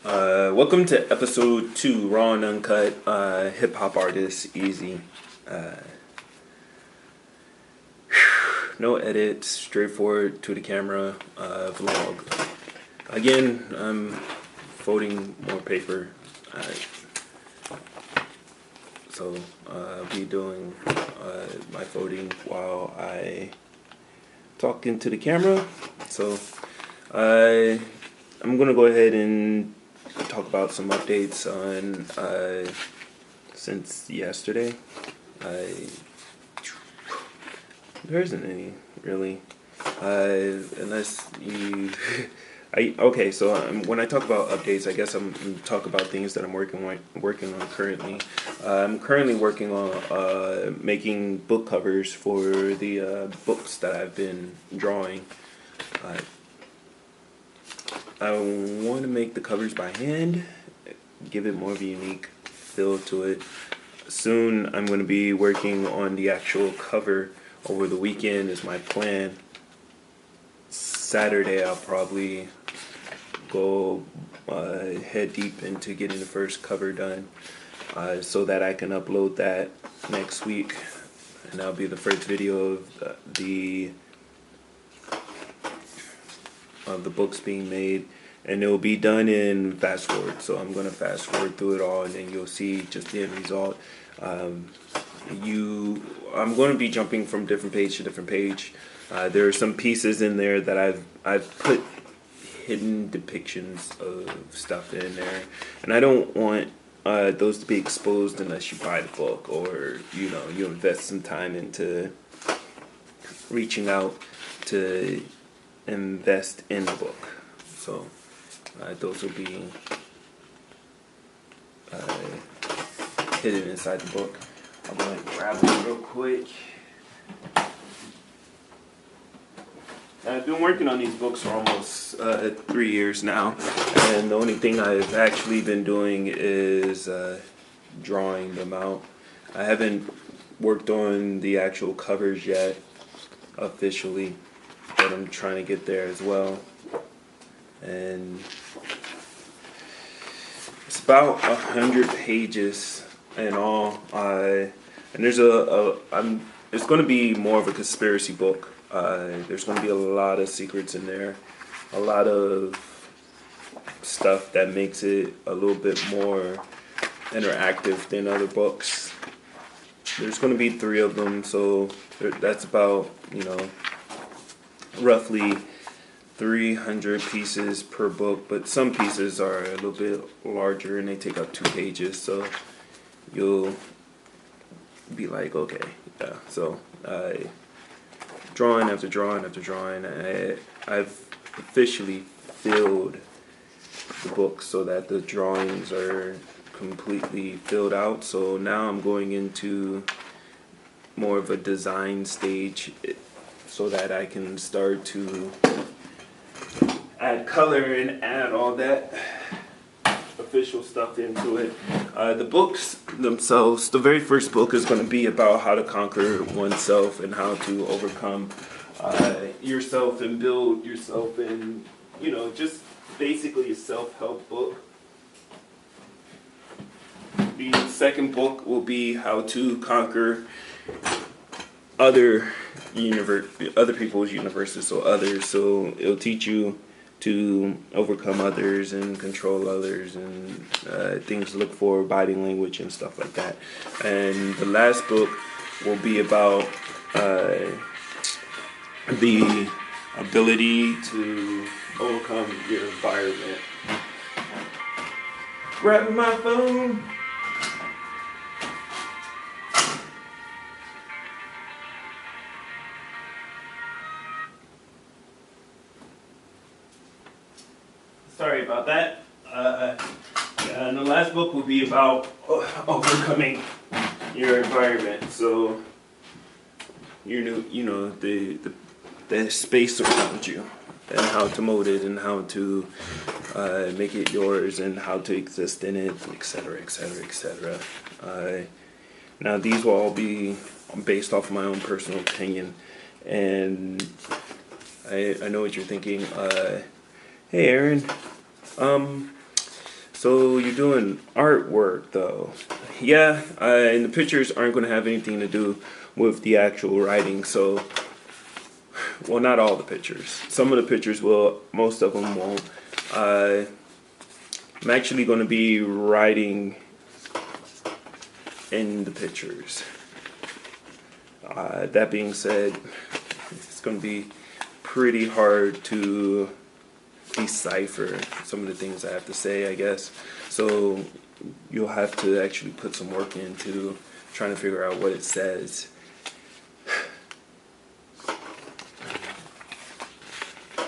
Welcome to episode 2, Raw and Uncut, hip hop artist, easy. No edits, straightforward to the camera, vlog. Again, I'm folding more paper, so I'll be doing my folding while I talk into the camera. So I'm gonna go ahead and talk about some updates on since yesterday. There isn't any really, unless you. Okay. So when I talk about updates, I guess I'm talk about things that I'm working on currently. I'm currently working on making book covers for the books that I've been drawing. I want to make the covers by hand, give it more of a unique feel to it. Soon I'm going to be working on the actual cover over the weekend is my plan. Saturday I'll probably go head deep into getting the first cover done so that I can upload that next week. And that'll be the first video of the books being made, and it will be done in fast forward. So I'm going to fast forward through it all, and then you'll see just the end result. I'm going to be jumping from different page to different page. There are some pieces in there that I've put hidden depictions of stuff in there, and I don't want those to be exposed unless you buy the book, or you invest some time into reaching out to invest in the book. So those will be hidden inside the book. I'm going to grab it real quick. I've been working on these books for almost 3 years now, and the only thing I've actually been doing is drawing them out. I haven't worked on the actual covers yet officially, but I'm trying to get there as well. And it's about 100 pages in all. And there's it's going to be more of a conspiracy book. There's going to be a lot of secrets in there, a lot of stuff that makes it a little bit more interactive than other books. There's going to be 3 of them, so that's about, roughly 300 pieces per book, but some pieces are a little bit larger and they take up 2 pages, so you'll be like, okay, yeah. So drawing after drawing after drawing, I've officially filled the book so that the drawings are completely filled out. So now I'm going into more of a design stage so that I can start to add color and add all that official stuff into it. The books themselves, the very first book is going to be about how to conquer oneself and how to overcome yourself and build yourself, and just basically a self-help book. The second book will be how to conquer other people's universes, so others. So it'll teach you to overcome others and control others, and things to look for, body language and stuff like that. And the last book will be about the ability to overcome your environment. Grabbing my phone. Sorry about that. And the last book will be about overcoming your environment. So the space around you, and how to mold it, and how to make it yours, and how to exist in it, etc., etc., etc. Now these will all be based off of my own personal opinion, and I know what you're thinking. Hey Aaron, So you're doing artwork though. Yeah, and the pictures aren't going to have anything to do with the actual writing. So, well, not all the pictures. Some of the pictures will, most of them won't. I'm actually going to be writing in the pictures. That being said, it's going to be pretty hard to decipher some of the things I have to say, I guess. So you'll have to actually put some work into trying to figure out what it says.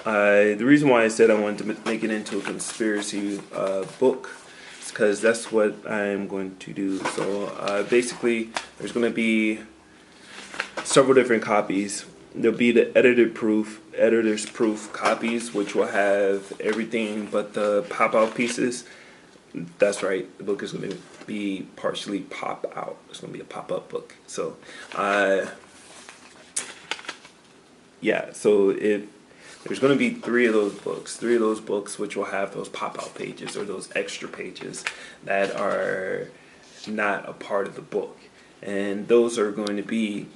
The reason why I said I wanted to make it into a conspiracy book is because that's what I'm going to do. So basically, there's going to be several different copies. There'll be the editor's proof copies, which will have everything but the pop-out pieces. That's right, the book is going to be partially pop-out. It's going to be a pop-up book. So, yeah, so there's going to be three of those books which will have those pop-out pages or those extra pages that are not a part of the book. And those are going to be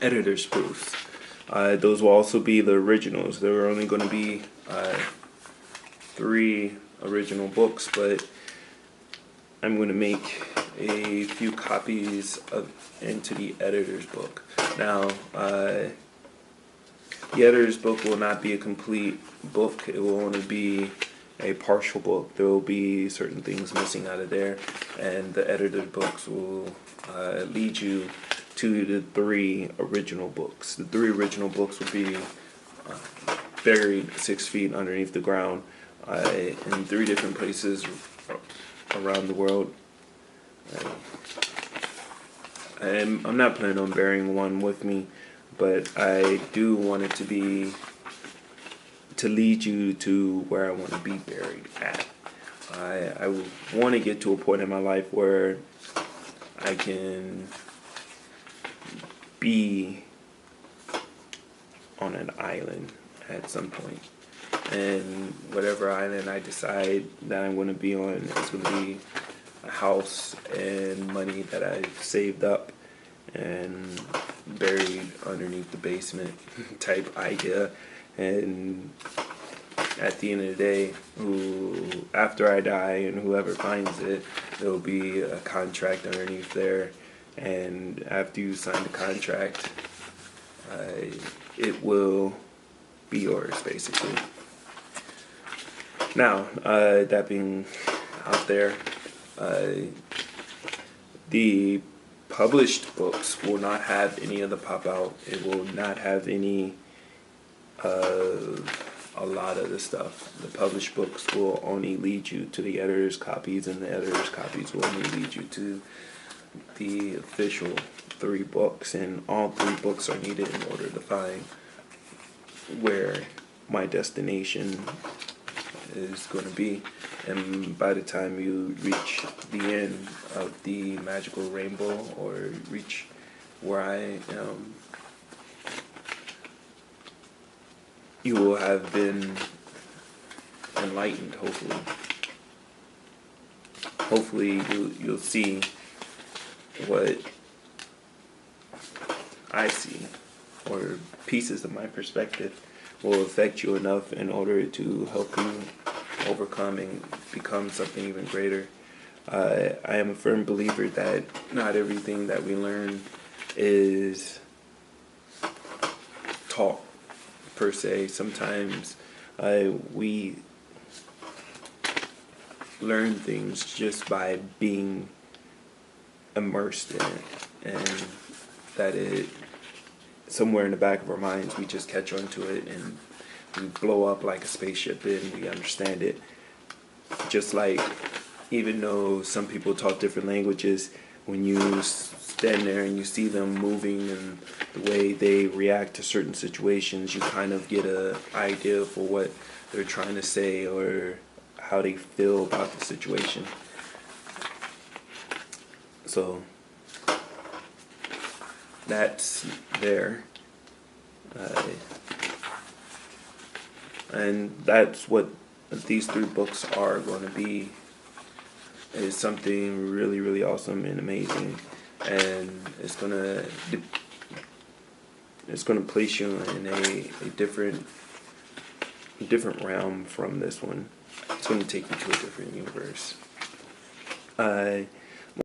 editor's proofs. Those will also be the originals. There are only going to be 3 original books, but I'm going to make a few copies into the editor's book. Now, the editor's book will not be a complete book. It will only be a partial book. There will be certain things missing out of there, and the editor's books will lead you to the 3 original books. The 3 original books will be buried 6 feet underneath the ground in 3 different places around the world. I'm not planning on burying one with me, but I do want it to be to lead you to where I want to be buried at. I want to get to a point in my life where I can be on an island at some point, and whatever island I decide that I'm going to be on is going to be a house and money that I've saved up and buried underneath the basement type idea. And at the end of the day, after I die and whoever finds it, there'll be a contract underneath there, and after you sign the contract, it will be yours, basically. Now, that being out there, the published books will not have any of the pop-out. It will not have any a lot of the stuff. The published books will only lead you to the editor's copies, and the editor's copies will only lead you to the official 3 books, and all 3 books are needed in order to find where my destination is going to be. And by the time you reach the end of the magical rainbow, or reach where I am, you will have been enlightened, hopefully. Hopefully you'll see what I see, or pieces of my perspective will affect you enough in order to help you overcome and become something even greater. I am a firm believer that not everything that we learn is taught per se. Sometimes we learn things just by being immersed in it, and that it somewhere in the back of our minds we just catch on to it and we blow up like a spaceship and we understand it. Just like, even though some people talk different languages, when you stand there and you see them moving and the way they react to certain situations, you kind of get an idea for what they're trying to say or how they feel about the situation. So that's there. And that's what these 3 books are going to be is something really, really awesome and amazing, and it's gonna place you in a different realm from this one. It's gonna take you to a different universe.